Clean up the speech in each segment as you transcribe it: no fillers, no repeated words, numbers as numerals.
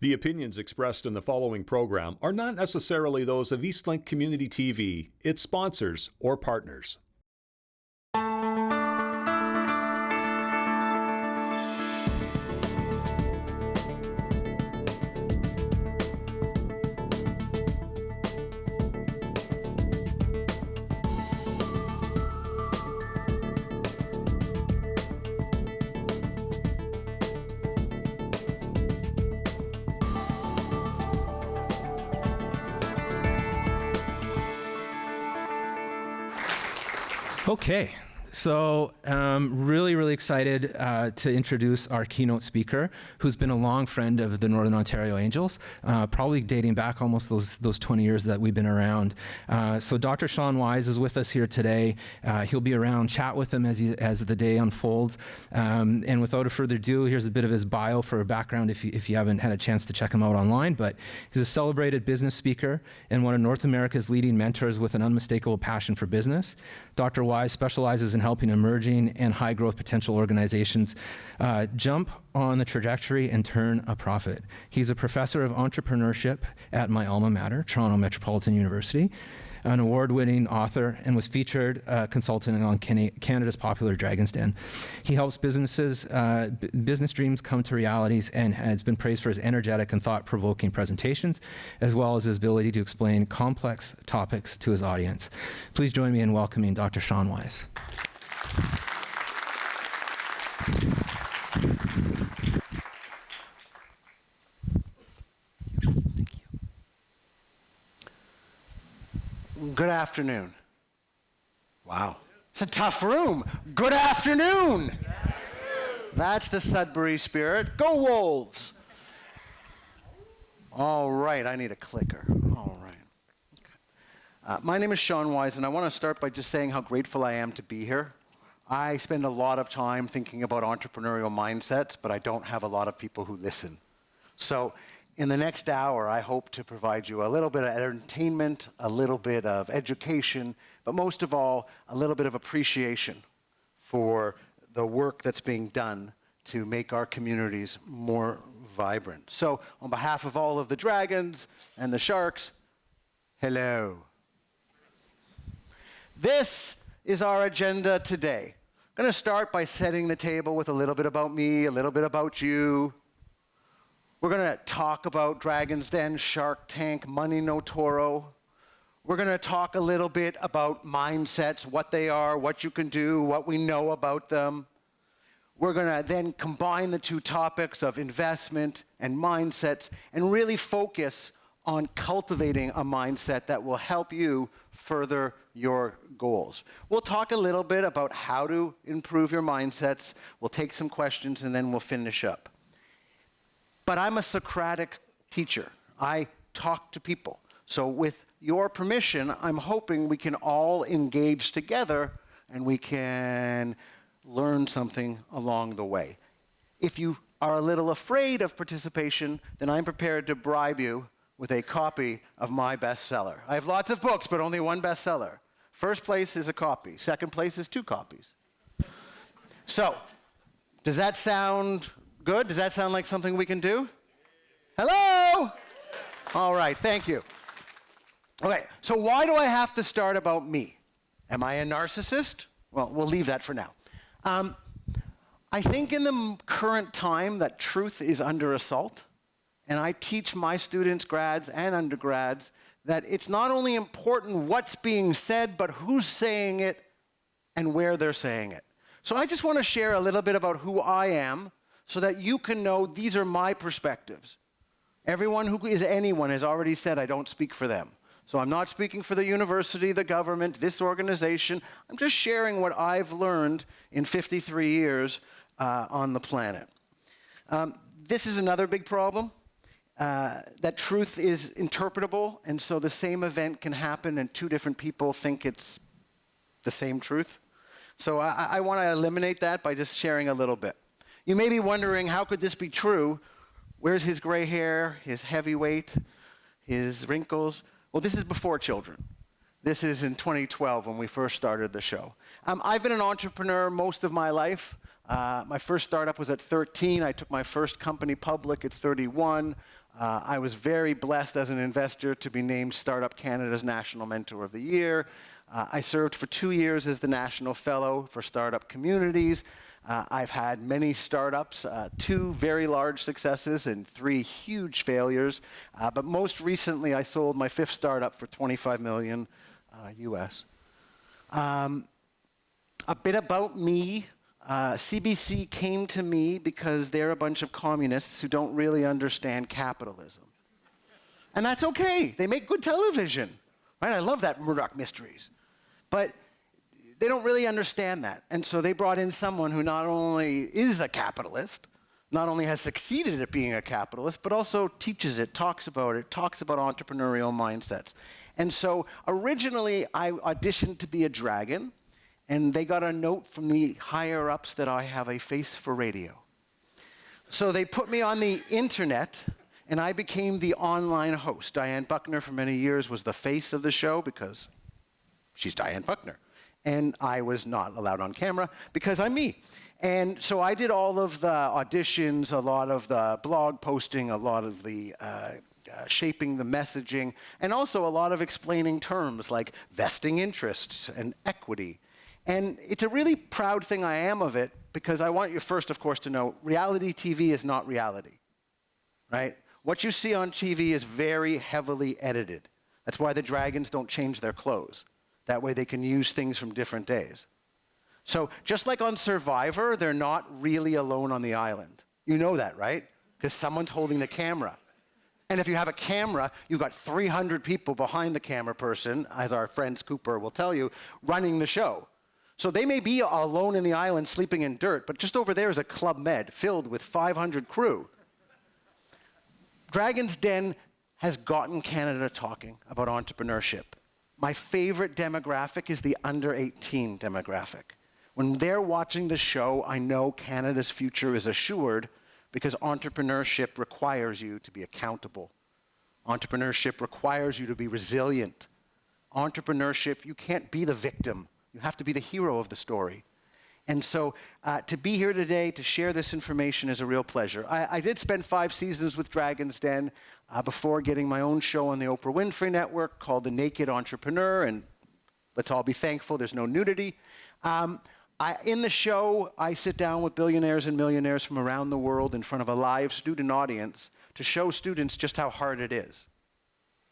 The opinions expressed in the following program are not necessarily those of Eastlink Community TV, its sponsors, or partners. Okay, so really excited to introduce our keynote speaker, who's been a long friend of the Northern Ontario Angels, probably dating back almost those 20 years that we've been around. So Dr. Sean Wise is with us here today. He'll be around, chat with him as the day unfolds. And without further ado, here's a bit of his bio for a background if you haven't had a chance to check him out online. But he's a celebrated business speaker and one of North America's leading mentors with an unmistakable passion for business. Dr. Wise specializes in helping emerging and high growth potential organizations jump on the trajectory and turn a profit. He's a professor of entrepreneurship at my alma mater, Toronto Metropolitan University, an award-winning author, and was featured consulting on Canada's popular Dragon's Den. He helps business dreams come to realities and has been praised for his energetic and thought-provoking presentations, as well as his ability to explain complex topics to his audience. Please join me in welcoming Dr. Sean Wise. Good afternoon. Wow, it's a tough room. Good afternoon. That's the Sudbury spirit. Go Wolves. All right, I need a clicker. All right. Okay. My name is Sean Wise, and I want to start by just saying how grateful I am to be here. I spend a lot of time thinking about entrepreneurial mindsets, but I don't have a lot of people who listen. So in the next hour, I hope to provide you a little bit of entertainment, a little bit of education, but most of all, a little bit of appreciation for the work that's being done to make our communities more vibrant. So on behalf of all of the dragons and the sharks, hello. This is our agenda today. I'm going to start by setting the table with a little bit about me, a little bit about you. We're going to talk about Dragon's Den, Shark Tank, Money No Toro. We're going to talk a little bit about mindsets, what they are, what you can do, what we know about them. We're going to then combine the two topics of investment and mindsets and really focus on cultivating a mindset that will help you further your goals. We'll talk a little bit about how to improve your mindsets. We'll take some questions and then we'll finish up. But I'm a Socratic teacher. I talk to people. So with your permission, I'm hoping we can all engage together and we can learn something along the way. If you are a little afraid of participation, then I'm prepared to bribe you with a copy of my bestseller. I have lots of books, but only one bestseller. First place is a copy. Second place is 2 copies. So, does that sound good? Does that sound like something we can do? Hello? All right, thank you. Okay, so why do I have to start about me? Am I a narcissist? Well, we'll leave that for now. I think in the current time that truth is under assault, and I teach my students, grads and undergrads, that it's not only important what's being said, but who's saying it and where they're saying it. So I just want to share a little bit about who I am so that you can know these are my perspectives. Everyone who is anyone has already said I don't speak for them. So I'm not speaking for the university, the government, this organization. I'm just sharing what I've learned in 53 years on the planet. This is another big problem. That truth is interpretable, and so the same event can happen and 2 different people think it's the same truth. So I want to eliminate that by just sharing a little bit. You may be wondering, how could this be true? Where's his gray hair, his heavy weight, his wrinkles? Well, this is before children. This is in 2012 when we first started the show. I've been an entrepreneur most of my life. My first startup was at 13. I took my first company public at 31. I was very blessed as an investor to be named Startup Canada's National Mentor of the Year. I served for 2 years as the National Fellow for Startup Communities. I've had many startups, 2 very large successes and 3 huge failures. But most recently, I sold my 5th startup for $25 million US. A bit about me. CBC came to me because they're a bunch of communists who don't really understand capitalism. And that's okay. They make good television. Right? I love that Murdoch Mysteries. But they don't really understand that. And so they brought in someone who not only is a capitalist, not only has succeeded at being a capitalist, but also teaches it, talks about entrepreneurial mindsets. And so originally I auditioned to be a dragon, and they got a note from the higher-ups that I have a face for radio. So they put me on the internet, and I became the online host. Diane Buckner for many years was the face of the show because she's Diane Buckner. And I was not allowed on camera because I'm me. And so I did all of the auditions, a lot of the blog posting, a lot of the shaping the messaging, and also a lot of explaining terms like vesting interests and equity. And it's a really proud thing I am of it, because I want you first, of course, to know reality TV is not reality, right? What you see on TV is very heavily edited. That's why the dragons don't change their clothes. That way they can use things from different days. So just like on Survivor, they're not really alone on the island. You know that, right? Because someone's holding the camera. And if you have a camera, you've got 300 people behind the camera person, as our friend Cooper will tell you, running the show. So they may be alone in the island sleeping in dirt, but just over there is a Club Med filled with 500 crew. Dragon's Den has gotten Canada talking about entrepreneurship. My favorite demographic is the under 18 demographic. When they're watching the show, I know Canada's future is assured because entrepreneurship requires you to be accountable. Entrepreneurship requires you to be resilient. Entrepreneurship, you can't be the victim. You have to be the hero of the story. And so to be here today to share this information is a real pleasure. I did spend 5 seasons with Dragon's Den before getting my own show on the Oprah Winfrey Network called The Naked Entrepreneur, and let's all be thankful there's no nudity. In the show, I sit down with billionaires and millionaires from around the world in front of a live student audience to show students just how hard it is.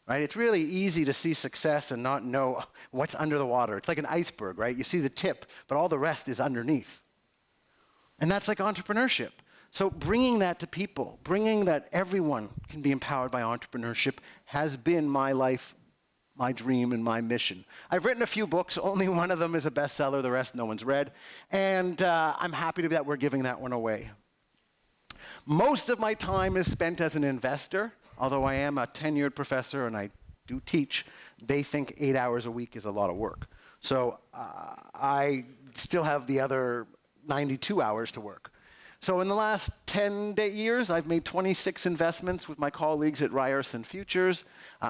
Right? It's really easy to see success and not know what's under the water. It's like an iceberg, right? You see the tip, but all the rest is underneath. And that's like entrepreneurship. So bringing that to people, bringing that everyone can be empowered by entrepreneurship has been my life, my dream, and my mission. I've written a few books. Only one of them is a bestseller. The rest no one's read. And I'm happy that we're giving that one away. Most of my time is spent as an investor. Although I am a tenured professor and I do teach, they think 8 hours a week is a lot of work. So I still have the other 92 hours to work. So in the last 10 years, I've made 26 investments with my colleagues at Ryerson Futures.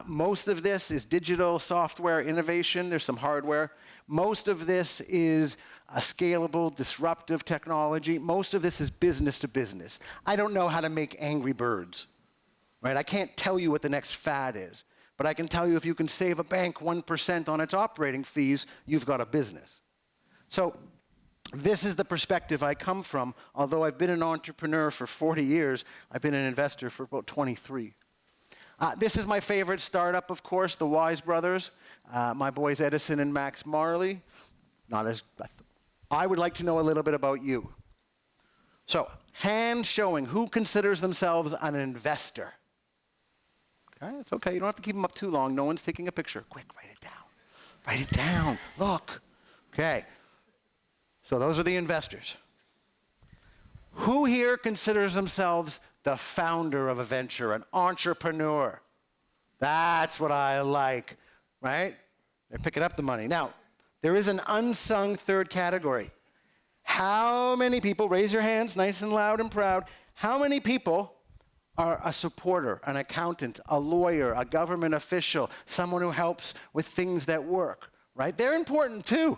Most of this is digital software innovation. There's some hardware. Most of this is a scalable, disruptive technology. Most of this is business to business. I don't know how to make Angry Birds. Right? I can't tell you what the next fad is, but I can tell you if you can save a bank 1% on its operating fees, you've got a business. So this is the perspective I come from. Although I've been an entrepreneur for 40 years, I've been an investor for about 23. This is my favorite startup, of course, the Wise Brothers. My boys Edison and Max Marley. I would like to know a little bit about you. So, hand showing, who considers themselves an investor? Okay, it's okay. You don't have to keep them up too long. No one's taking a picture. Quick, write it down. Write it down. Look. Okay. So those are the investors. Who here considers themselves the founder of a venture, an entrepreneur? That's what I like, right? They're picking up the money. Now, there is an unsung third category. How many people, raise your hands nice and loud and proud, how many people are a supporter, an accountant, a lawyer, a government official, someone who helps with things that work, right? They're important too,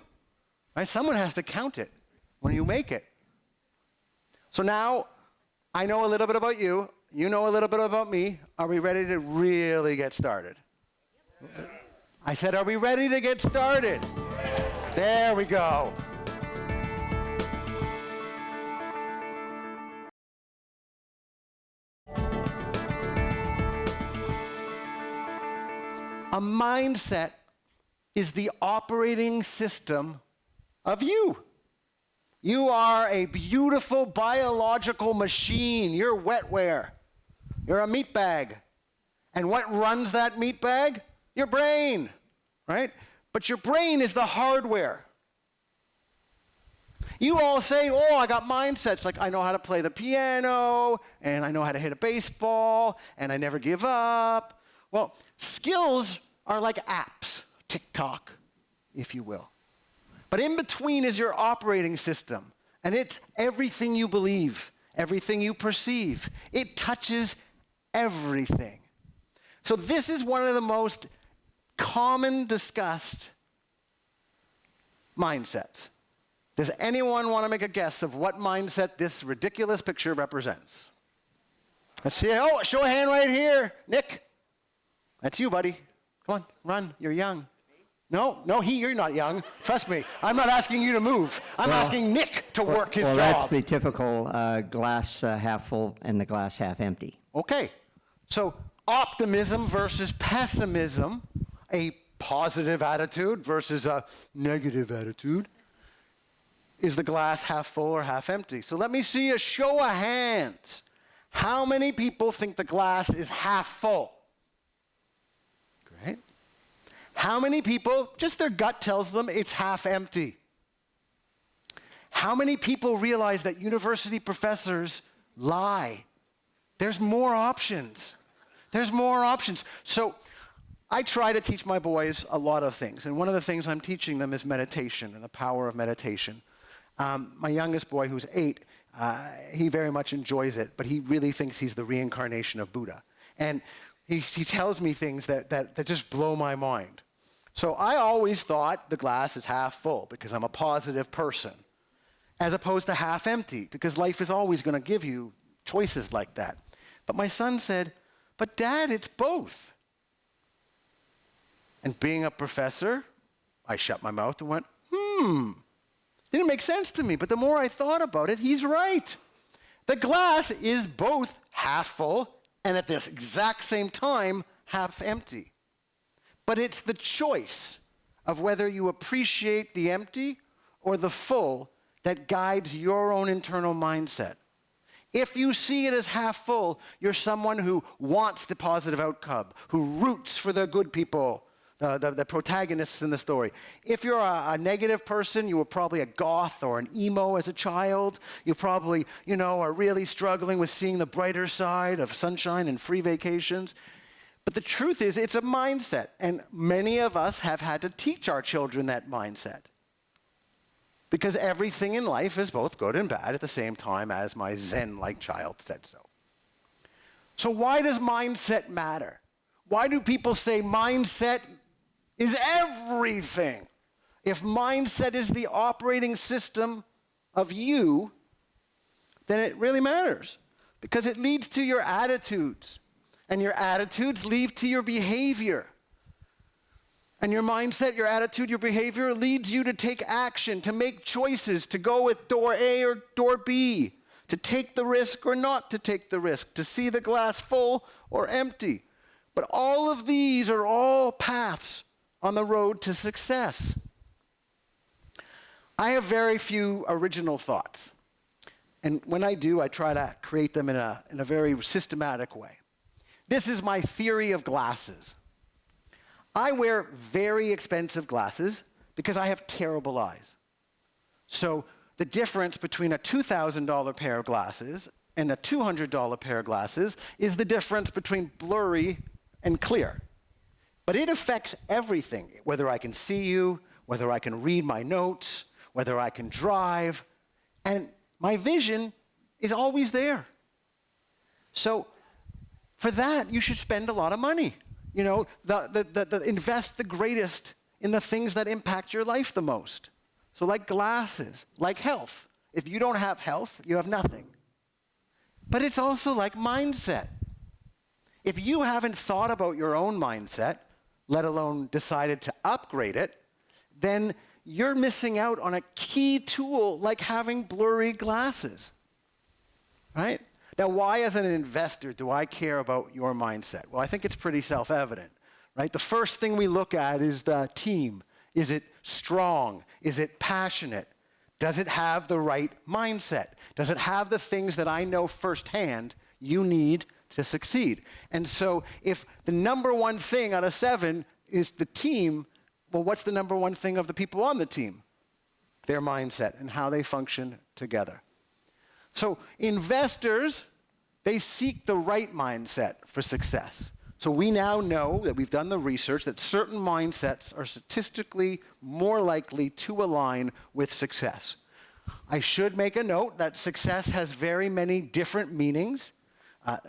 right? Someone has to count it when you make it. So now I know a little bit about you. you know a little bit about me. Are we ready to really get started? I said, are we ready to get started? There we go. A mindset is the operating system of you. You are a beautiful biological machine. You're wetware. You're a meat bag. And what runs that meat bag? Your brain, right? But your brain is the hardware. You all say, oh, I got mindsets. Like, I know how to play the piano, and I know how to hit a baseball, and I never give up. Well, skills are like apps, TikTok, if you will. But in between is your operating system, and it's everything you believe, everything you perceive. It touches everything. So this is one of the most common discussed mindsets. Does anyone want to make a guess of what mindset this ridiculous picture represents? Let's see. Oh, show a hand right here. Nick, that's you, buddy. Come on, run. You're young. No, you're not young. Trust me. I'm not asking you to move. I'm asking Nick to work his job. Well, that's the typical glass half full and the glass half empty. Okay. So optimism versus pessimism, a positive attitude versus a negative attitude, is the glass half full or half empty? So let me see a show of hands. How many people think the glass is half full? Great. How many people, just their gut tells them it's half empty? How many people realize that university professors lie? There's more options. There's more options. So I try to teach my boys a lot of things, and one of the things I'm teaching them is meditation and the power of meditation. My youngest boy, who's 8, he very much enjoys it, but he really thinks he's the reincarnation of Buddha. And he tells me things that just blow my mind. So I always thought the glass is half full because I'm a positive person, as opposed to half empty, because life is always going to give you choices like that. But my son said, but Dad, it's both. And being a professor, I shut my mouth and went, Didn't make sense to me, but the more I thought about it, he's right. The glass is both half full and at this exact same time, half empty. But it's the choice of whether you appreciate the empty or the full that guides your own internal mindset. If you see it as half full, you're someone who wants the positive outcome, who roots for the good people, the protagonists in the story. If you're a negative person, you were probably a goth or an emo as a child. You probably, are really struggling with seeing the brighter side of sunshine and free vacations. But the truth is, it's a mindset. And many of us have had to teach our children that mindset. Because everything in life is both good and bad at the same time, as my Zen-like child said so. So why does mindset matter? Why do people say mindset is everything? If mindset is the operating system of you, then it really matters. Because it leads to your attitudes. And your attitudes lead to your behavior. And your mindset, your attitude, your behavior leads you to take action, to make choices, to go with door A or door B, to take the risk or not to take the risk, to see the glass full or empty. But all of these are all paths on the road to success. I have very few original thoughts. And when I do, I try to create them in a very systematic way. This is my theory of glasses. I wear very expensive glasses because I have terrible eyes. So the difference between a $2,000 pair of glasses and a $200 pair of glasses is the difference between blurry and clear. But it affects everything, whether I can see you, whether I can read my notes, whether I can drive, and my vision is always there. So for that, you should spend a lot of money. Invest the greatest in the things that impact your life the most. So like glasses, like health. If you don't have health, you have nothing. But it's also like mindset. If you haven't thought about your own mindset, let alone decided to upgrade it, then you're missing out on a key tool like having blurry glasses, right? Now, why as an investor do I care about your mindset? Well, I think it's pretty self-evident, right? The first thing we look at is the team. Is it strong? Is it passionate? Does it have the right mindset? Does it have the things that I know firsthand you need to succeed? And so if the number one thing out of 7 is the team, well, what's the number one thing of the people on the team? Their mindset and how they function together. So investors, they seek the right mindset for success. So we now know that we've done the research that certain mindsets are statistically more likely to align with success. I should make a note that success has very many different meanings.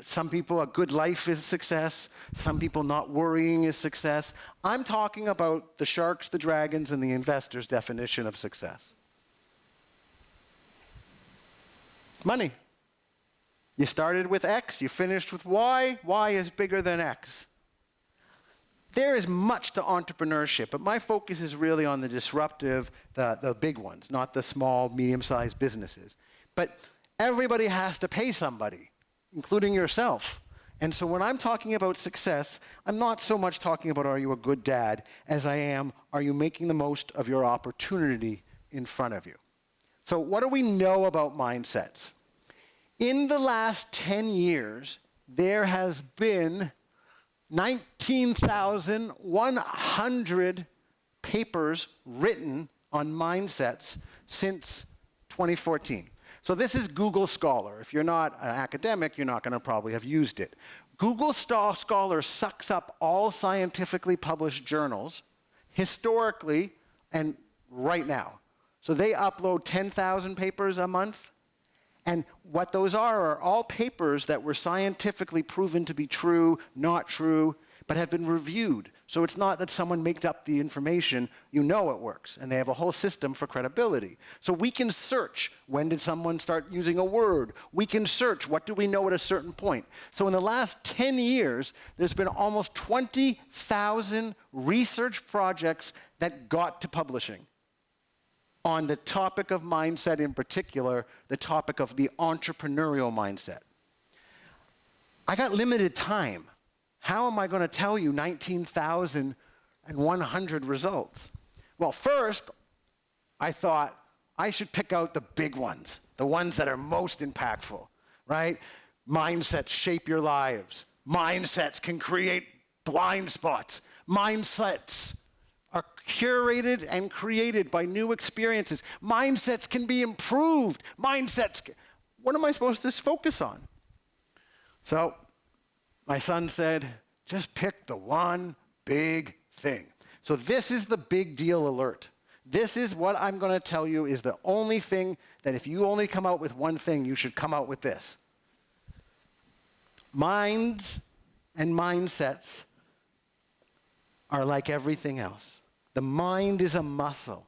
Some people, a good life is success. Some people, not worrying is success. I'm talking about the sharks, the dragons, and the investors' definition of success. Money. You started with X, you finished with Y. Y is bigger than X. There is much to entrepreneurship, but my focus is really on the disruptive, the big ones, not the small, medium-sized businesses. But everybody has to pay somebody, including yourself. And so when I'm talking about success, I'm not so much talking about are you a good dad as I am, are you making the most of your opportunity in front of you? So what do we know about mindsets? In the last 10 years, there has been 19,100 papers written on mindsets since 2014. So this is Google Scholar. If you're not an academic, you're not going to probably have used it. Google Scholar sucks up all scientifically published journals, historically and right now. So they upload 10,000 papers a month. And what those are all papers that were scientifically proven to be true, not true, but have been reviewed. So it's not that someone made up the information, you know it works. And they have a whole system for credibility. So we can search, when did someone start using a word? We can search, what do we know at a certain point? So in the last 10 years, there's been almost 20,000 research projects that got to publishing on the topic of mindset, in particular, the topic of the entrepreneurial mindset. I got limited time. How am I going to tell you 19,100 results? Well, first, I thought I should pick out the big ones, the ones that are most impactful, right? Mindsets shape your lives. Mindsets can create blind spots. Mindsets are curated and created by new experiences. Mindsets can be improved. What am I supposed to focus on? So my son said, just pick the one big thing. So this is the big deal alert. This is what I'm going to tell you is the only thing that if you only come out with one thing, you should come out with this. Minds and mindsets are like everything else. The mind is a muscle.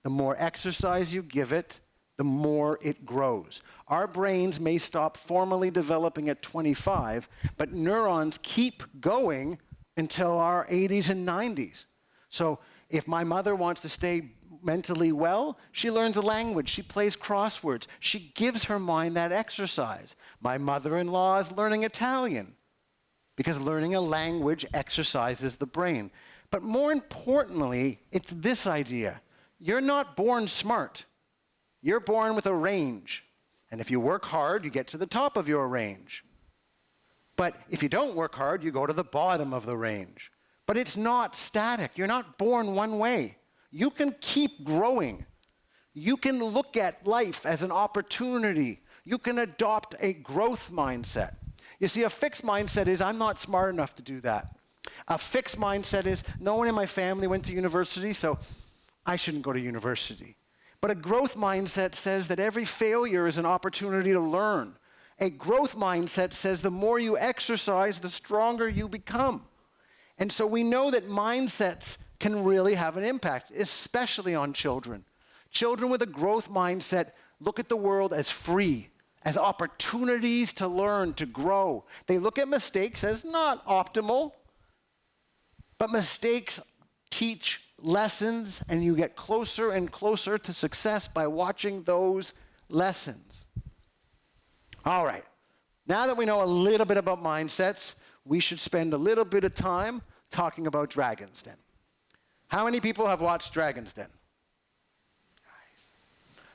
The more exercise you give it, the more it grows. Our brains may stop formally developing at 25, but neurons keep going until our 80s and 90s. So if my mother wants to stay mentally well, she learns a language, she plays crosswords, she gives her mind that exercise. My mother-in-law is learning Italian because learning a language exercises the brain. But more importantly, it's this idea. You're not born smart. You're born with a range. And if you work hard, you get to the top of your range. But if you don't work hard, you go to the bottom of the range. But it's not static. You're not born one way. You can keep growing. You can look at life as an opportunity. You can adopt a growth mindset. You see, a fixed mindset is, I'm not smart enough to do that. A fixed mindset is, no one in my family went to university, so I shouldn't go to university. But a growth mindset says that every failure is an opportunity to learn. A growth mindset says the more you exercise, the stronger you become. And so we know that mindsets can really have an impact, especially on children. Children with a growth mindset look at the world as free, as opportunities to learn, to grow. They look at mistakes as not optimal, but mistakes teach lessons, and you get closer and closer to success by watching those lessons. All right, now that we know a little bit about mindsets, we should spend a little bit of time talking about Dragon's Den. How many people have watched Dragon's Den?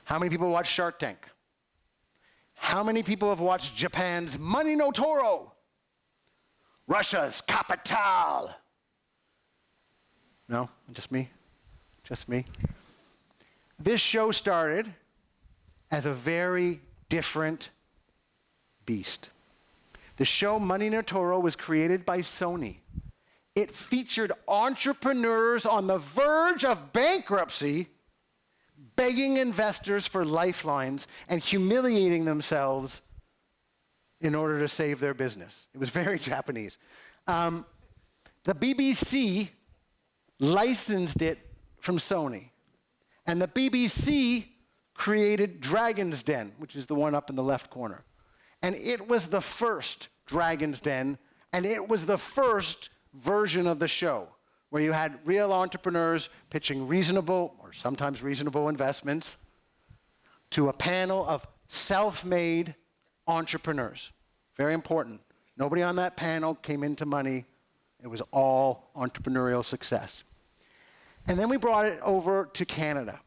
How many people watch Shark Tank? How many people have watched Japan's Money no Toro? Russia's Capital? No? Just me? Just me? This show started as a very different beast. The show Money no Toro was created by Sony. It featured entrepreneurs on the verge of bankruptcy begging investors for lifelines and humiliating themselves in order to save their business. It was very Japanese. The BBC licensed it from Sony. And the BBC created Dragon's Den, which is the one up in the left corner. And it was the first Dragon's Den, and it was the first version of the show where you had real entrepreneurs pitching reasonable or sometimes reasonable investments to a panel of self-made entrepreneurs. Very important. Nobody on that panel came into money. It was all entrepreneurial success. And then we brought it over to Canada.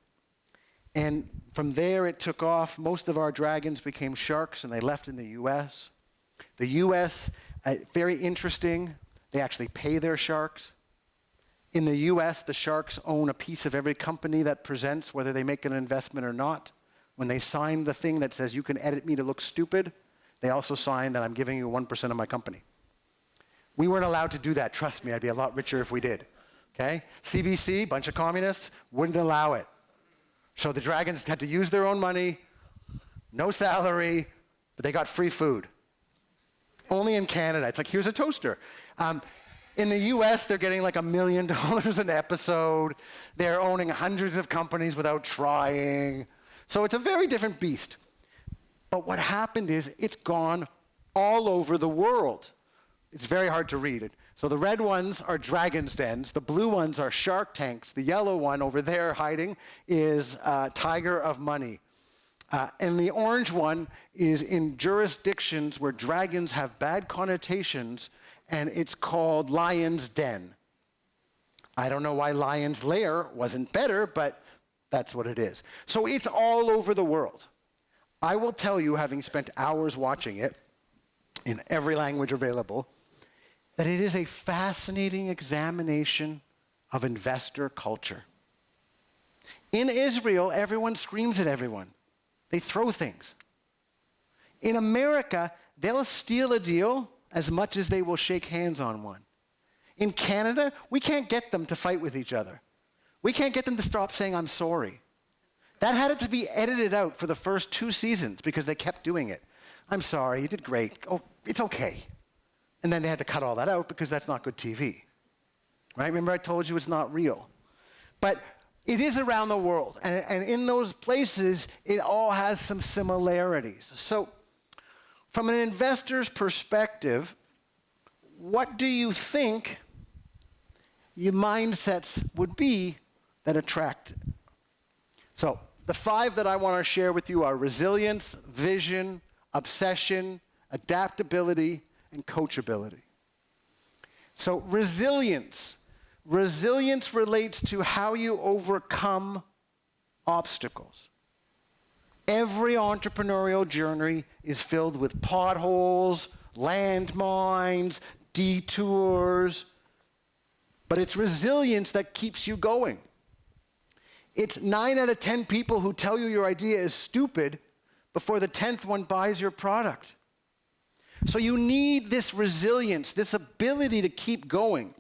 And from there it took off. Most of our dragons became sharks and they left in the US. The US, very interesting, they actually pay their sharks. In the US, the sharks own a piece of every company that presents, whether they make an investment or not. When they sign the thing that says you can edit me to look stupid, they also sign that I'm giving you 1% of my company. We weren't allowed to do that. Trust me, I'd be a lot richer if we did. Okay? CBC, bunch of communists, wouldn't allow it. So the dragons had to use their own money, no salary, but they got free food. Only in Canada. It's like, here's a toaster. In the US, they're getting like $1 million an episode. They're owning hundreds of companies without trying. So it's a very different beast. But what happened is it's gone all over the world. It's very hard to read it. So the red ones are Dragon's Dens. The blue ones are Shark Tanks. The yellow one over there hiding is Tiger of Money. And the orange one is in jurisdictions where dragons have bad connotations, and it's called Lion's Den. I don't know why Lion's Lair wasn't better, but that's what it is. So it's all over the world. I will tell you, having spent hours watching it in every language available, that it is a fascinating examination of investor culture. In Israel, everyone screams at everyone. They throw things. In America, they'll steal a deal as much as they will shake hands on one. In Canada, we can't get them to fight with each other. We can't get them to stop saying, I'm sorry. That had to be edited out for the first 2 seasons because they kept doing it. I'm sorry, you did great. Oh, it's okay. And then they had to cut all that out because that's not good TV. Right? Remember I told you it's not real. But it is around the world. And in those places, it all has some similarities. So from an investor's perspective, what do you think your mindsets would be that attract it? So the 5 that I want to share with you are resilience, vision, obsession, adaptability, and coachability. So resilience. Resilience relates to how you overcome obstacles. Every entrepreneurial journey is filled with potholes, landmines, detours, but it's resilience that keeps you going. It's 9 out of 10 people who tell you your idea is stupid before the 10th one buys your product. So you need this resilience, this ability to keep going.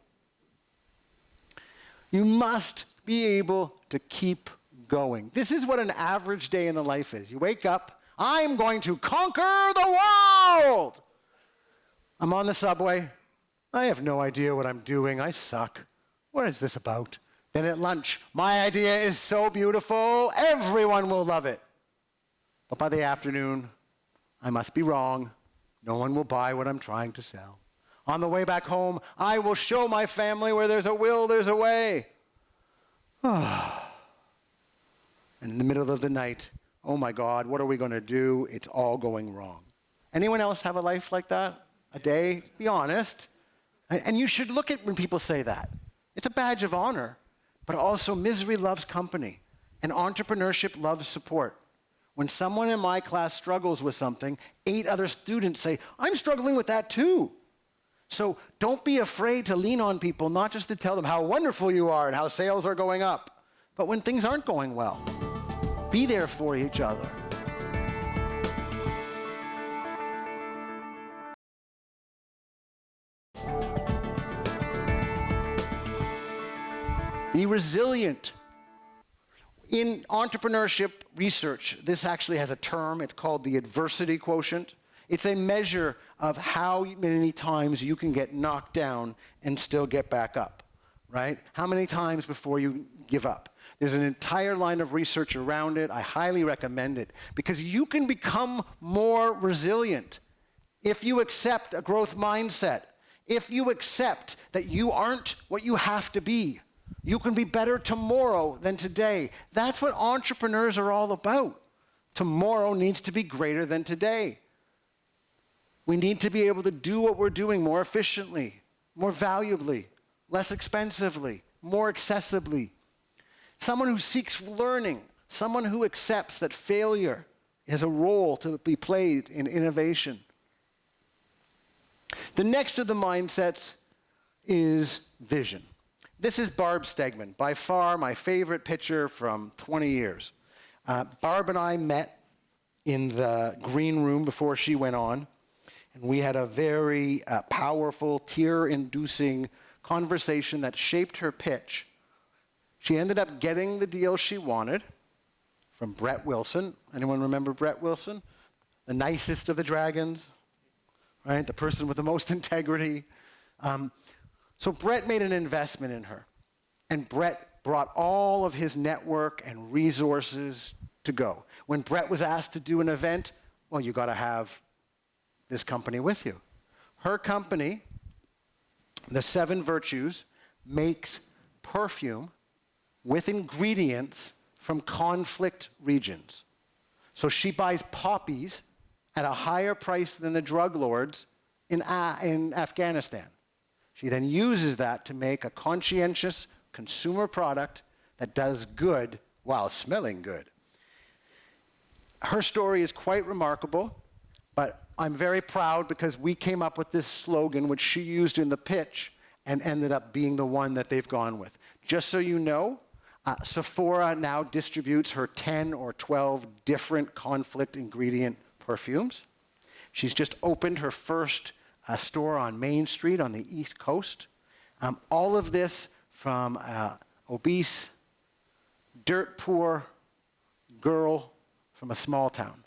You must be able to keep going. This is what an average day in the life is. You wake up, I'm going to conquer the world. I'm on the subway. I have no idea what I'm doing. I suck. What is this about? Then at lunch, my idea is so beautiful, everyone will love it. But by the afternoon, I must be wrong. No one will buy what I'm trying to sell. On the way back home, I will show my family where there's a will, there's a way. And in the middle of the night, oh my God, what are we going to do? It's all going wrong. Anyone else have a life like that? A day? Be honest. And you should look at when people say that. It's a badge of honor, but also misery loves company, and entrepreneurship loves support. When someone in my class struggles with something, 8 other students say, I'm struggling with that too. So don't be afraid to lean on people, not just to tell them how wonderful you are and how sales are going up, but when things aren't going well, be there for each other. Be resilient. In entrepreneurship research, this actually has a term. It's called the adversity quotient. It's a measure of how many times you can get knocked down and still get back up, right? How many times before you give up? There's an entire line of research around it. I highly recommend it because you can become more resilient if you accept a growth mindset, if you accept that you aren't what you have to be. You can be better tomorrow than today. That's what entrepreneurs are all about. Tomorrow needs to be greater than today. We need to be able to do what we're doing more efficiently, more valuably, less expensively, more accessibly. Someone who seeks learning, someone who accepts that failure has a role to be played in innovation. The next of the mindsets is vision. This is Barb Stegman, by far my favorite pitcher from 20 years. Barb and I met in the green room before she went on, and we had a very powerful, tear-inducing conversation that shaped her pitch. She ended up getting the deal she wanted from Brett Wilson. Anyone remember Brett Wilson? The nicest of the dragons, right? The person with the most integrity. So Brett made an investment in her, and Brett brought all of his network and resources to go. When Brett was asked to do an event, well, you got to have this company with you. Her company, the 7 Virtues, makes perfume with ingredients from conflict regions. So she buys poppies at a higher price than the drug lords in Afghanistan. She then uses that to make a conscientious consumer product that does good while smelling good. Her story is quite remarkable, but I'm very proud because we came up with this slogan, which she used in the pitch, and ended up being the one that they've gone with. Just so you know, Sephora now distributes her 10 or 12 different conflict ingredient perfumes. She's just opened her first store on Main Street on the East Coast. All of this from obese, dirt poor girl from a small town.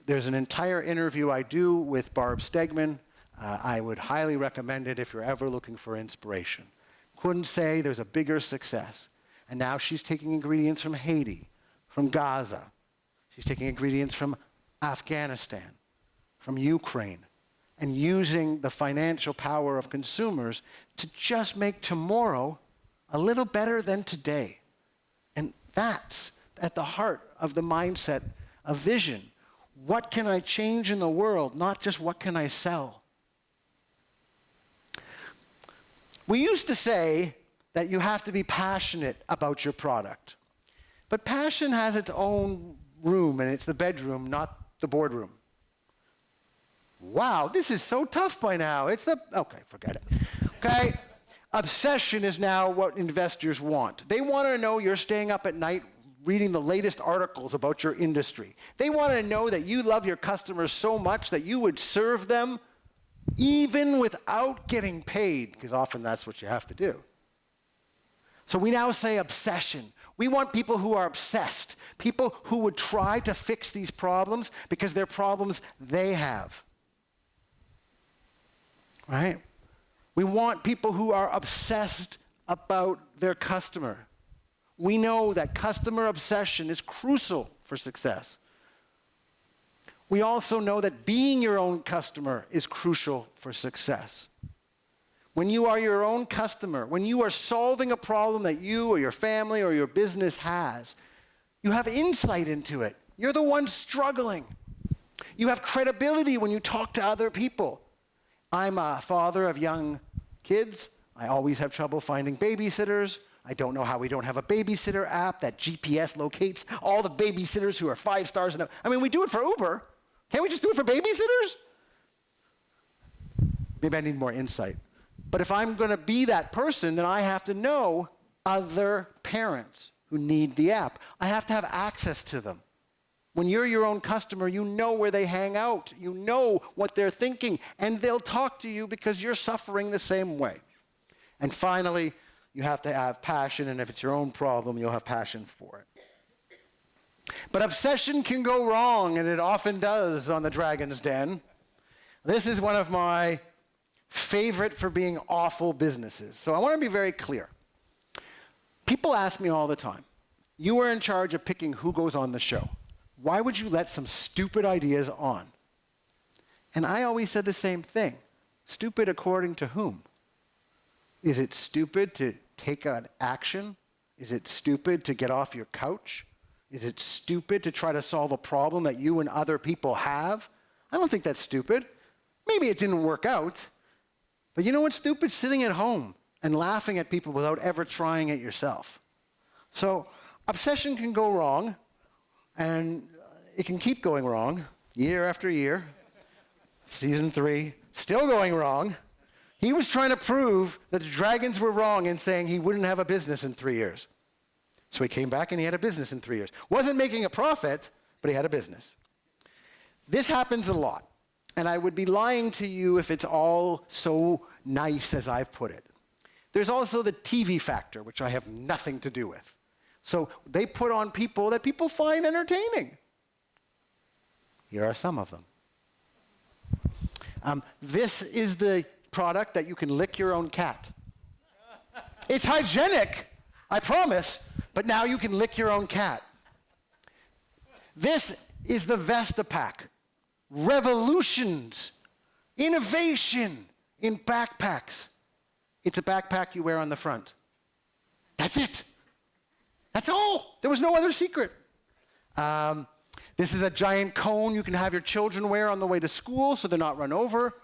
There's an entire interview I do with Barb Stegman. I would highly recommend it if you're ever looking for inspiration. Couldn't say there's a bigger success. And now she's taking ingredients from Haiti, from Gaza. She's taking ingredients from Afghanistan, from Ukraine, and using the financial power of consumers to just make tomorrow a little better than today. And that's at the heart of the mindset of vision. What can I change in the world, not just what can I sell? We used to say that you have to be passionate about your product. But passion has its own room, and it's the bedroom, not the boardroom. Wow, this is so tough by now. Okay, forget it. Okay, obsession is now what investors want. They want to know you're staying up at night reading the latest articles about your industry. They want to know that you love your customers so much that you would serve them even without getting paid, because often that's what you have to do. So we now say obsession. We want people who are obsessed, people who would try to fix these problems because they're problems they have. Right? We want people who are obsessed about their customer. We know that customer obsession is crucial for success. We also know that being your own customer is crucial for success. When you are your own customer, when you are solving a problem that you or your family or your business has, you have insight into it. You're the one struggling. You have credibility when you talk to other people. I'm a father of young kids. I always have trouble finding babysitters. I don't know how we don't have a babysitter app that GPS locates all the babysitters who are 5 stars and up. I mean, we do it for Uber. Can't we just do it for babysitters? Maybe I need more insight. But if I'm going to be that person, then I have to know other parents who need the app. I have to have access to them. When you're your own customer, you know where they hang out. You know what they're thinking. And they'll talk to you because you're suffering the same way. And finally, you have to have passion. And if it's your own problem, you'll have passion for it. But obsession can go wrong, and it often does on the Dragon's Den. This is one of my favorite for being awful businesses. So I want to be very clear. People ask me all the time, you are in charge of picking who goes on the show. Why would you let some stupid ideas on? And I always said the same thing. Stupid according to whom? Is it stupid to take an action? Is it stupid to get off your couch? Is it stupid to try to solve a problem that you and other people have? I don't think that's stupid. Maybe it didn't work out. But you know what's stupid? Sitting at home and laughing at people without ever trying it yourself. So obsession can go wrong, and it can keep going wrong year after year. Season 3, still going wrong. He was trying to prove that the Dragons were wrong in saying he wouldn't have a business in 3 years. So he came back and he had a business in 3 years. Wasn't making a profit, but he had a business. This happens a lot. And I would be lying to you if it's all so nice as I've put it. There's also the TV factor, which I have nothing to do with. So they put on people that people find entertaining. Here are some of them. This is the product that you can lick your own cat. It's hygienic, I promise, but now you can lick your own cat. This is the Vesta Pack. Revolutions, innovation in backpacks. It's a backpack you wear on the front. That's it. That's all. There was no other secret. This is a giant cone you can have your children wear on the way to school so they're not run over.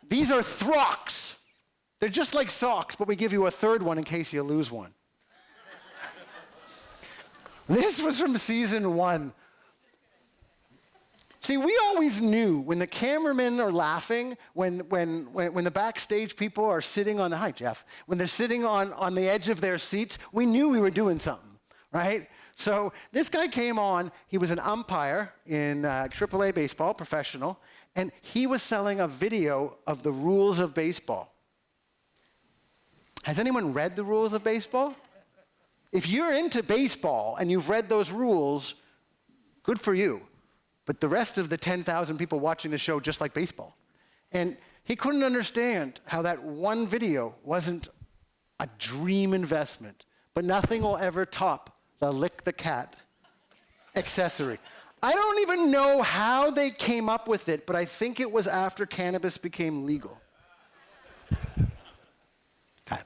These are throcks. They're just like socks, but we give you a third one in case you lose one. This was from season 1. See, we always knew when the cameramen are laughing, when the backstage people are sitting on the, hi Jeff, when they're sitting on the edge of their seats, we knew we were doing something, right? So this guy came on, he was an umpire in AAA baseball, professional, and he was selling a video of the rules of baseball. Has anyone read the rules of baseball? If you're into baseball and you've read those rules, good for you. But the rest of the 10,000 people watching the show just like baseball. And he couldn't understand how that one video wasn't a dream investment, but nothing will ever top the lick the cat accessory. I don't even know how they came up with it, but I think it was after cannabis became legal. Okay.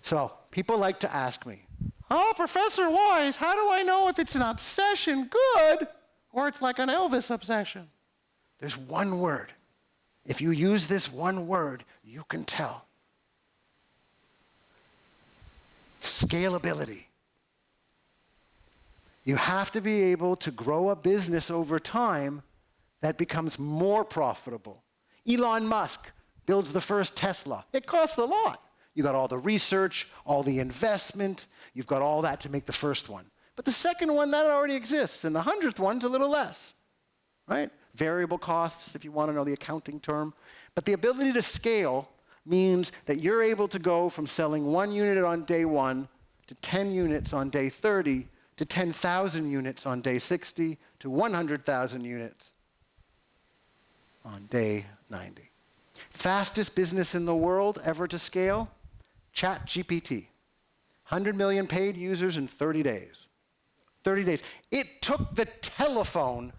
So people like to ask me, oh, Professor Wise, how do I know if it's an obsession good or it's like an Elvis obsession? There's one word. If you use this one word, you can tell. Scalability. You have to be able to grow a business over time that becomes more profitable. Elon Musk builds the first Tesla. It costs a lot. You got all the research, all the investment, you've got all that to make the first one. But the second one, that already exists, and the 100th one's a little less, right? Variable costs, if you want to know the accounting term. But the ability to scale means that you're able to go from selling 1 unit on day 1 to 10 units on day 30 to 10,000 units on day 60 to 100,000 units on day 90. Fastest business in the world ever to scale, ChatGPT. 100 million paid users in 30 days. 30 days. It took the telephone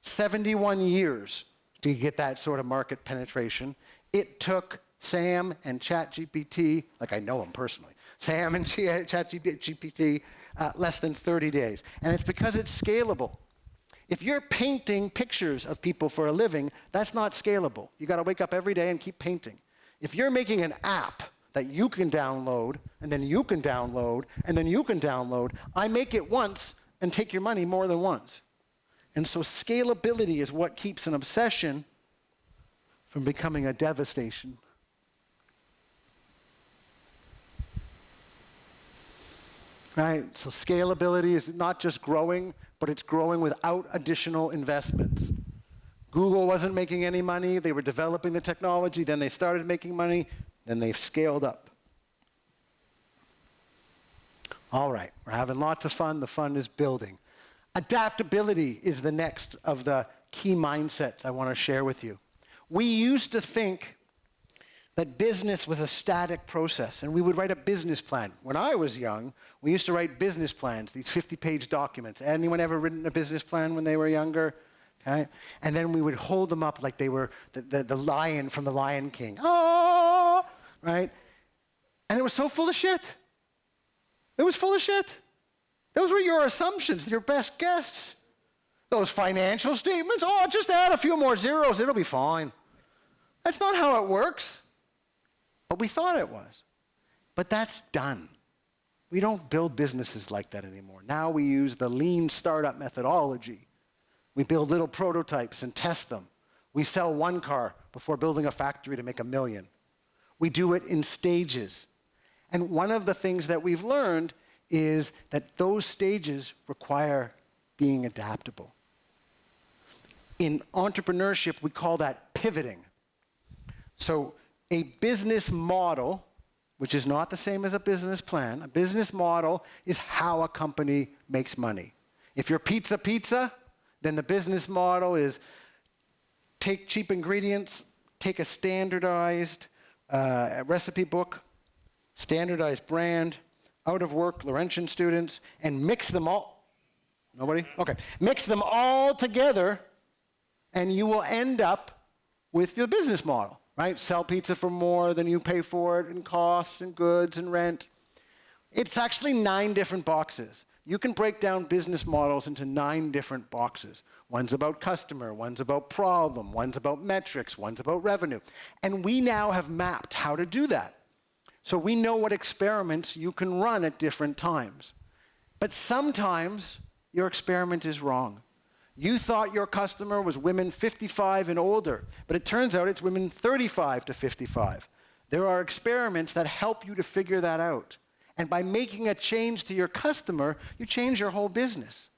71 years to get that sort of market penetration. It took Sam and ChatGPT, like I know him personally, Sam and ChatGPT, less than 30 days. And it's because it's scalable. If you're painting pictures of people for a living, that's not scalable. You got to wake up every day and keep painting. If you're making an app that you can download, and then you can download, and then you can download, I make it once and take your money more than once. And so scalability is what keeps an obsession from becoming a devastation. Right? So scalability is not just growing, but it's growing without additional investments. Google wasn't making any money. They were developing the technology. Then they started making money. Then they've scaled up. All right, we're having lots of fun. The fun is building. Adaptability is the next of the key mindsets I want to share with you. We used to think that business was a static process, and we would write a business plan. When I was young, we used to write business plans, these 50-page documents. Anyone ever written a business plan when they were younger? Okay? And then we would hold them up like they were the lion from the Lion King. Oh, right? And it was so full of shit. It was full of shit. Those were your assumptions, your best guesses. Those financial statements, oh, just add a few more zeros, it'll be fine. That's not how it works. But we thought it was. But that's done. We don't build businesses like that anymore. Now we use the lean startup methodology. We build little prototypes and test them. We sell one car before building a factory to make 1 million. We do it in stages. And one of the things that we've learned is that those stages require being adaptable. In entrepreneurship, we call that pivoting. So a business model, which is not the same as a business plan, a business model is how a company makes money. If you're pizza, then the business model is take cheap ingredients, take a standardized recipe book, standardized brand, out of work Laurentian students, and mix them all. Nobody? Okay. Mix them all together, and you will end up with your business model. Right? Sell pizza for more than you pay for it in costs and goods and rent. It's actually 9 different boxes. You can break down business models into 9 different boxes. One's about customer, one's about problem, one's about metrics, one's about revenue. And we now have mapped how to do that. So we know what experiments you can run at different times. But sometimes your experiment is wrong. You thought your customer was women 55 and older, but it turns out it's women 35 to 55. There are experiments that help you to figure that out. And by making a change to your customer, you change your whole business.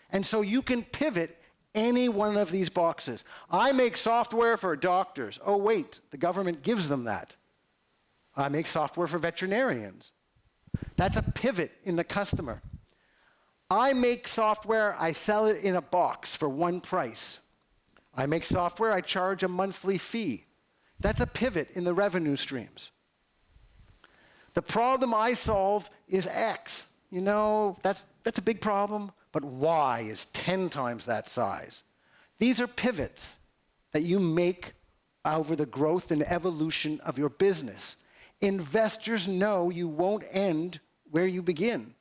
And so you can pivot any one of these boxes. I make software for doctors. Oh, wait, the government gives them that. I make software for veterinarians. That's a pivot in the customer. I make software, I sell it in a box for one price. I make software, I charge a monthly fee. That's a pivot in the revenue streams. The problem I solve is X. You know, that's a big problem, but Y is 10 times that size. These are pivots that you make over the growth and evolution of your business. Investors know you won't end where you begin.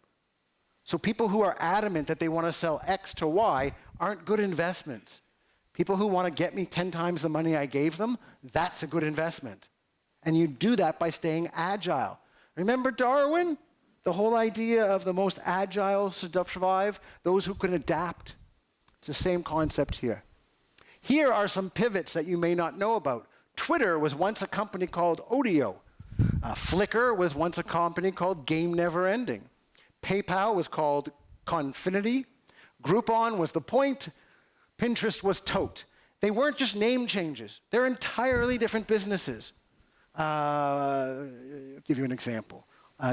So people who are adamant that they want to sell X to Y aren't good investments. People who want to get me 10 times the money I gave them, that's a good investment. And you do that by staying agile. Remember Darwin? The whole idea of the most agile survive, those who can adapt. It's the same concept here. Here are some pivots that you may not know about. Twitter was once a company called Odeo. Flickr was once a company called Game Never Ending. PayPal was called Confinity. Groupon was The Point. Pinterest was Tote. They weren't just name changes. They're entirely different businesses. I'll give you an example.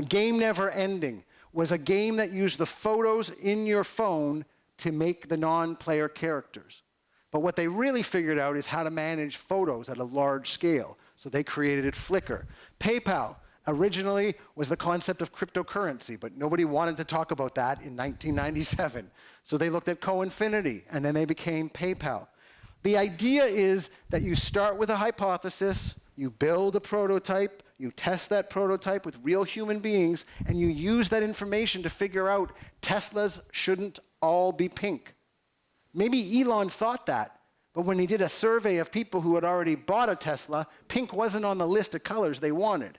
Game Never Ending was a game that used the photos in your phone to make the non-player characters. But what they really figured out is how to manage photos at a large scale. So they created Flickr. PayPal originally was the concept of cryptocurrency, but nobody wanted to talk about that in 1997. So they looked at Coinfinity, and then they became PayPal. The idea is that you start with a hypothesis, you build a prototype, you test that prototype with real human beings, and you use that information to figure out Teslas shouldn't all be pink. Maybe Elon thought that, but when he did a survey of people who had already bought a Tesla, pink wasn't on the list of colors they wanted.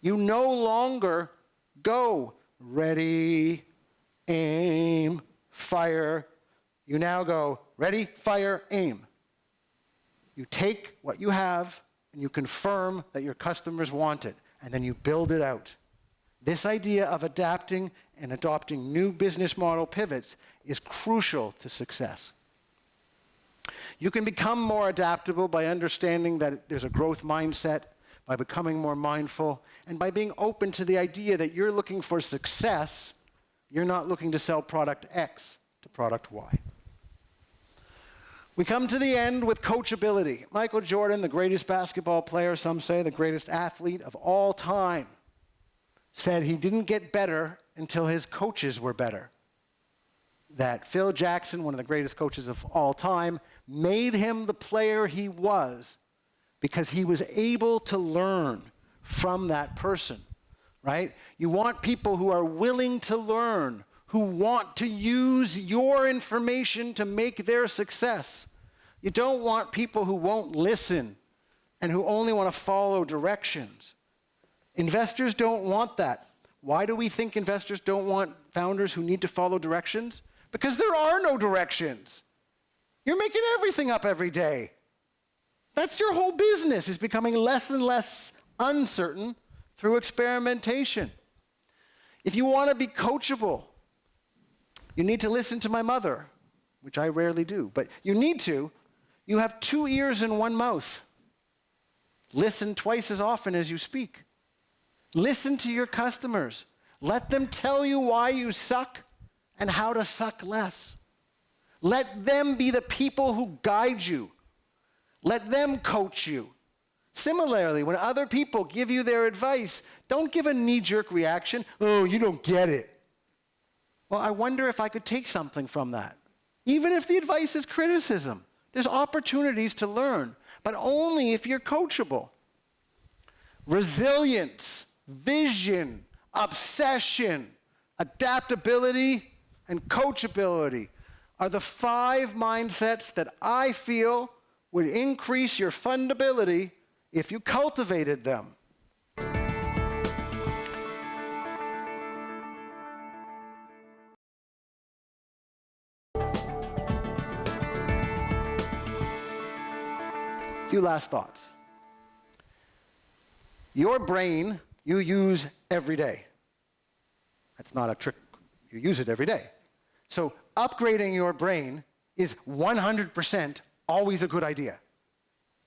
You no longer go ready, aim, fire. You now go ready, fire, aim. You take what you have and you confirm that your customers want it, and then you build it out. This idea of adapting and adopting new business model pivots is crucial to success. You can become more adaptable by understanding that there's a growth mindset, by becoming more mindful, and by being open to the idea that you're looking for success, you're not looking to sell product X to product Y. We come to the end with coachability. Michael Jordan, the greatest basketball player, some say the greatest athlete of all time, said he didn't get better until his coaches were better. That Phil Jackson, one of the greatest coaches of all time, made him the player he was because he was able to learn from that person, right? You want people who are willing to learn, who want to use your information to make their success. You don't want people who won't listen and who only want to follow directions. Investors don't want that. Why do we think investors don't want founders who need to follow directions? Because there are no directions. You're making everything up every day. That's your whole business, is becoming less and less uncertain through experimentation. If you want to be coachable, you need to listen to my mother, which I rarely do, but you need to. You have 2 ears and 1 mouth. Listen twice as often as you speak. Listen to your customers. Let them tell you why you suck and how to suck less. Let them be the people who guide you. Let them coach you. Similarly, when other people give you their advice, don't give a knee-jerk reaction. Oh, you don't get it. Well, I wonder if I could take something from that. Even if the advice is criticism, there's opportunities to learn, but only if you're coachable. Resilience, vision, obsession, adaptability, and coachability are the 5 mindsets that I feel would increase your fundability if you cultivated them. A few last thoughts. Your brain you use every day. That's not a trick. You use it every day. So upgrading your brain is 100% always a good idea,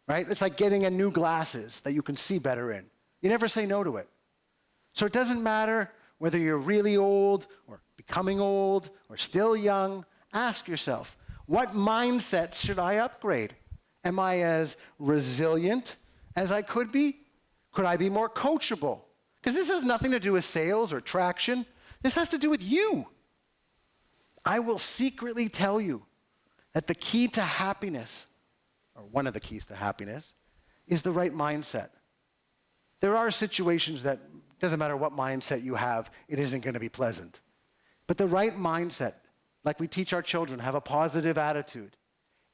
right? It's like getting a new glasses that you can see better in. You never say no to it. So it doesn't matter whether you're really old or becoming old or still young. Ask yourself, what mindsets should I upgrade? Am I as resilient as I could be? Could I be more coachable? Because this has nothing to do with sales or traction. This has to do with you. I will secretly tell you that the key to happiness, or one of the keys to happiness, is the right mindset. There are situations that, doesn't matter what mindset you have, it isn't going to be pleasant. But the right mindset, like we teach our children, have a positive attitude.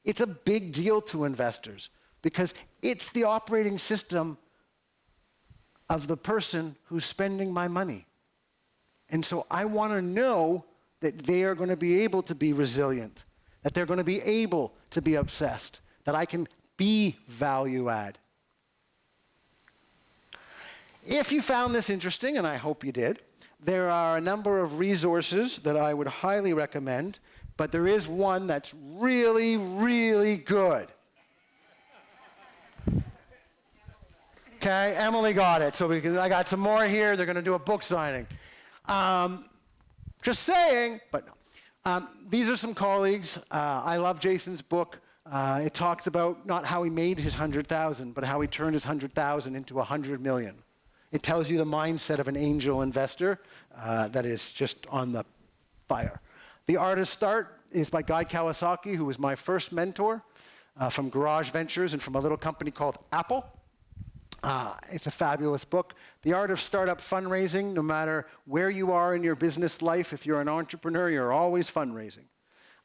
It's a big deal to investors because it's the operating system of the person who's spending my money. And so I want to know that they are going to be able to be resilient, that they're going to be able to be obsessed, that I can be value add. If you found this interesting, and I hope you did, there are a number of resources that I would highly recommend, but there is one that's really, really good. Okay, Emily got it. So I got some more here. They're going to do a book signing. Just saying, but no. These are some colleagues. I love Jason's book. It talks about not how he made his 100,000, but how he turned his 100,000 into 100 million. It tells you the mindset of an angel investor that is just on the fire. The Artist's Start is by Guy Kawasaki, who was my first mentor from Garage Ventures and from a little company called Apple. It's a fabulous book. The Art of Startup Fundraising, no matter where you are in your business life, if you're an entrepreneur, you're always fundraising.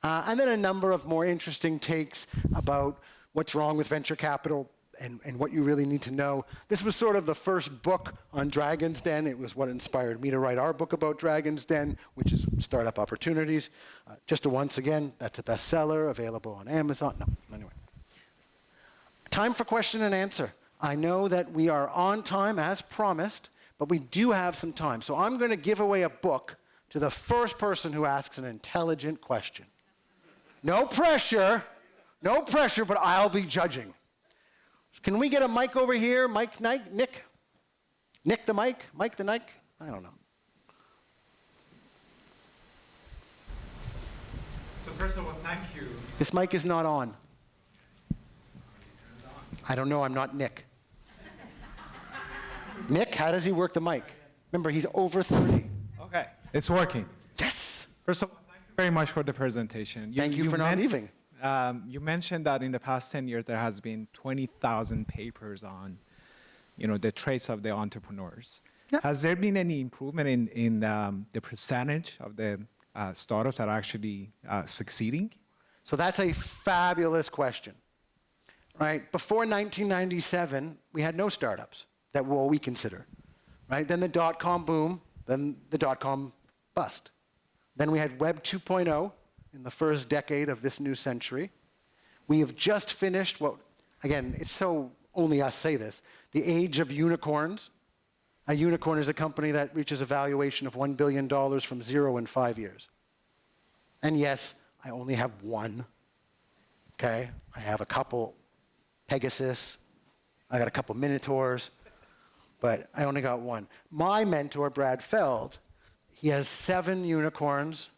And then a number of more interesting takes about what's wrong with venture capital and what you really need to know. This was sort of the first book on Dragon's Den. It was what inspired me to write our book about Dragon's Den, which is startup opportunities. Just once again, that's a bestseller, available on Amazon. No, anyway. Time for question and answer. I know that we are on time as promised, but we do have some time. So I'm going to give away a book to the first person who asks an intelligent question. No pressure, but I'll be judging. Can we get a mic over here? Nick the mic? Mike the Nike? I don't know. So first of all, thank you. This mic is not on. I don't know, I'm not Nick. Nick, how does he work the mic? Remember, he's over 30. Okay, it's working. Yes! First of all, thank you very much for the presentation. Thank you for not leaving. You mentioned that in the past 10 years there has been 20,000 papers on, the traits of the entrepreneurs. Yeah. Has there been any improvement in the percentage of the startups that are actually succeeding? So that's a fabulous question, right? Before 1997, we had no startups that we consider, right? Then the dot-com boom, then the dot-com bust. Then we had Web 2.0 in the first decade of this new century. We have just finished what, again, it's so only us say this, the age of unicorns. A unicorn is a company that reaches a valuation of $1 billion from zero in 5 years. And yes, I only have one, okay? I have a couple Pegasus, I got a couple Minotaurs, but I only got one. My mentor, Brad Feld, he has 7 unicorns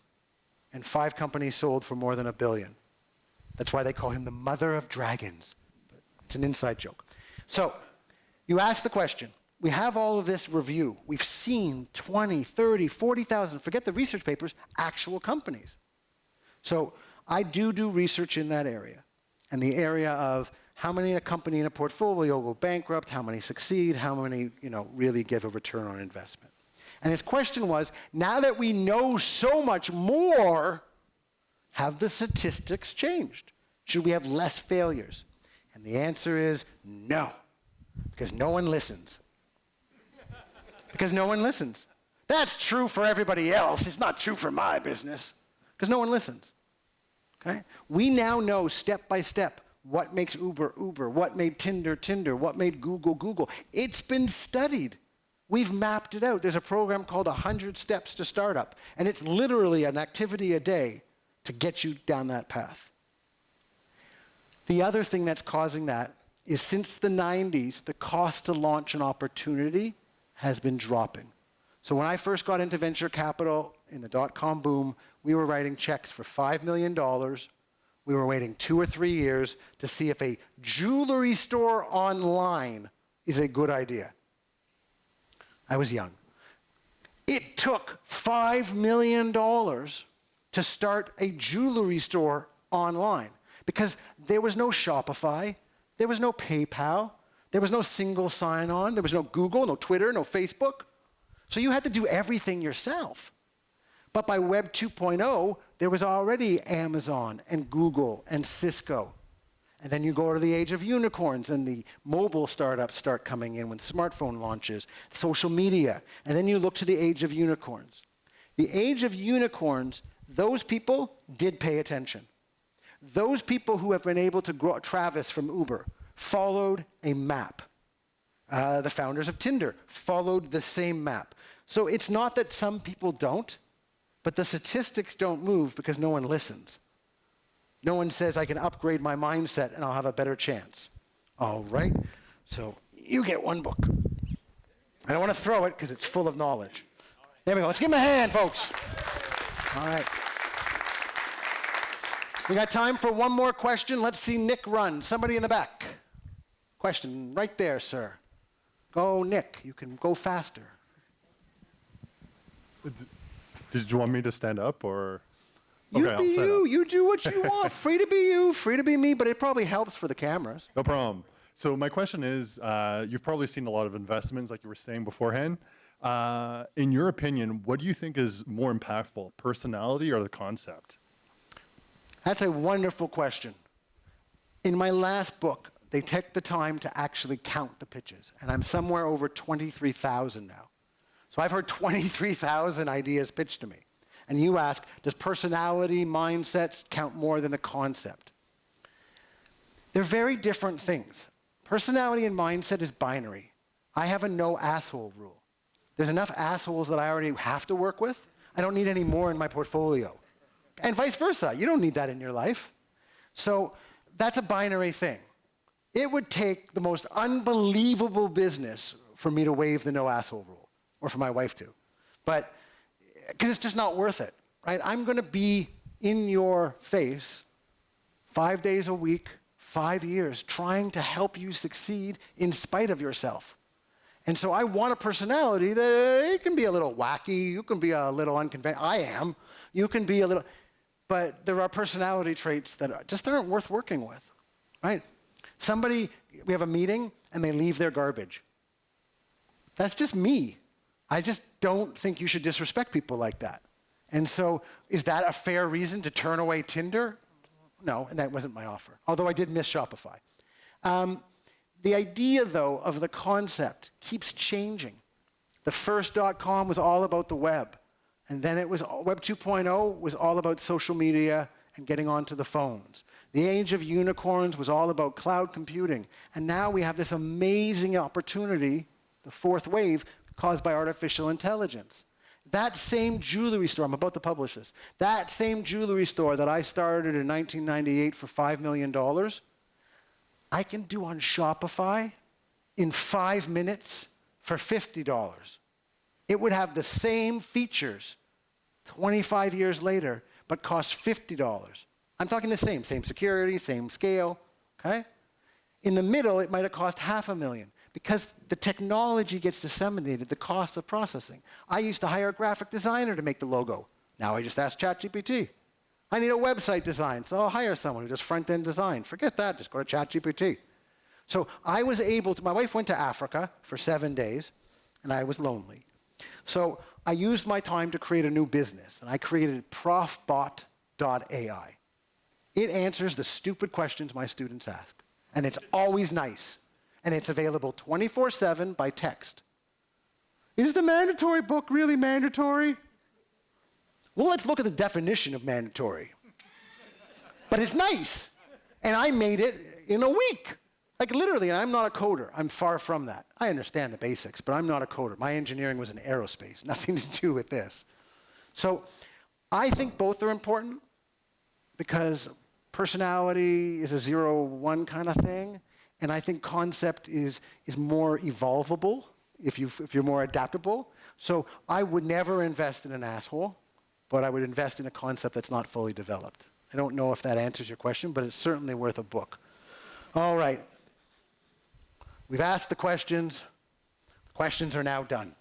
and 5 companies sold for more than $1 billion. That's why they call him the mother of dragons. But it's an inside joke. So you asked the question. We have all of this review. We've seen 20, 30, 40,000, forget the research papers, actual companies. So I do research in that area. And the area of how many in a company in a portfolio go bankrupt, how many succeed, how many really give a return on investment. And his question was, now that we know so much more, have the statistics changed? Should we have less failures? And the answer is no, because no one listens. Because no one listens. That's true for everybody else. It's not true for my business, because no one listens. Okay? We now know step by step what makes Uber, Uber, what made Tinder, Tinder, what made Google, Google. It's been studied. We've mapped it out. There's a program called 100 Steps to Startup, and it's literally an activity a day to get you down that path. The other thing that's causing that is since the 90s, the cost to launch an opportunity has been dropping. So when I first got into venture capital in the dot-com boom, we were writing checks for $5 million. We were waiting 2 or 3 years to see if a jewelry store online is a good idea. I was young. It took $5 million to start a jewelry store online because there was no Shopify, there was no PayPal, there was no single sign-on, there was no Google, no Twitter, no Facebook. So you had to do everything yourself. But by Web 2.0, there was already Amazon and Google and Cisco. And then you go to the age of unicorns and the mobile startups start coming in when smartphone launches, social media. And then you look to the age of unicorns. The age of unicorns, those people did pay attention. Those people who have been able to grow, Travis from Uber, followed a map. The founders of Tinder followed the same map. So it's not that some people don't, but the statistics don't move because no one listens. No one says, I can upgrade my mindset and I'll have a better chance. All right, so you get one book. I don't want to throw it because it's full of knowledge. There we go. Let's give him a hand, folks. All right. We got time for one more question. Let's see Nick run. Somebody in the back. Question right there, sir. Go, Nick. You can go faster. Did you want me to stand up or? You Okay, be I'll stand you. up. You do what you want. Free to be you, free to be me, but it probably helps for the cameras. No problem. So my question is, you've probably seen a lot of investments, like you were saying beforehand. In your opinion, what do you think is more impactful, personality or the concept? That's a wonderful question. In my last book, they took the time to actually count the pitches, and I'm somewhere over 23,000 now. So I've heard 23,000 ideas pitched to me. And you ask, does personality, mindsets count more than the concept? They're very different things. Personality and mindset is binary. I have a no asshole rule. There's enough assholes that I already have to work with. I don't need any more in my portfolio. And vice versa. You don't need that in your life. So that's a binary thing. It would take the most unbelievable business for me to waive the no asshole rule, or for my wife to. But, because it's just not worth it, right? I'm going to be in your face 5 days a week, 5 years, trying to help you succeed in spite of yourself. And so I want a personality that it can be a little wacky, you can be a little unconventional. I am. You can be a little, but there are personality traits that just aren't worth working with, right? We have a meeting and they leave their garbage. That's just me. I just don't think you should disrespect people like that. And so is that a fair reason to turn away Tinder? No, and that wasn't my offer, although I did miss Shopify. The idea, though, of the concept keeps changing. The first .com was all about the web, and then it was Web 2.0 was all about social media and getting onto the phones. The age of unicorns was all about cloud computing, and now we have this amazing opportunity, the fourth wave, caused by artificial intelligence. That same jewelry store, I'm about to publish this, that same jewelry store that I started in 1998 for $5 million, I can do on Shopify in 5 minutes for $50. It would have the same features 25 years later, but cost $50. I'm talking the same security, same scale, okay? In the middle, it might have cost $500,000 because the technology gets disseminated, the cost of processing. I used to hire a graphic designer to make the logo. Now I just ask ChatGPT. I need a website design, so I'll hire someone who does front-end design. Forget that, just go to ChatGPT. So I was able to, my wife went to Africa for 7 days, and I was lonely. So I used my time to create a new business, and I created profbot.ai. It answers the stupid questions my students ask, and it's always nice, and it's available 24/7 by text. Is the mandatory book really mandatory? Well, let's look at the definition of mandatory. But it's nice. And I made it in a week. Like literally, and I'm not a coder. I'm far from that. I understand the basics, but I'm not a coder. My engineering was in aerospace. Nothing to do with this. So I think both are important because personality is a 0-1 kind of thing. And I think concept is more evolvable if you're more adaptable. So I would never invest in an asshole, but I would invest in a concept that's not fully developed. I don't know if that answers your question, but it's certainly worth a book. All right. We've asked the questions. The questions are now done.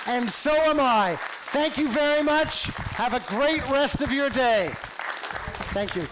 And so am I. Thank you very much. Have a great rest of your day. Thank you.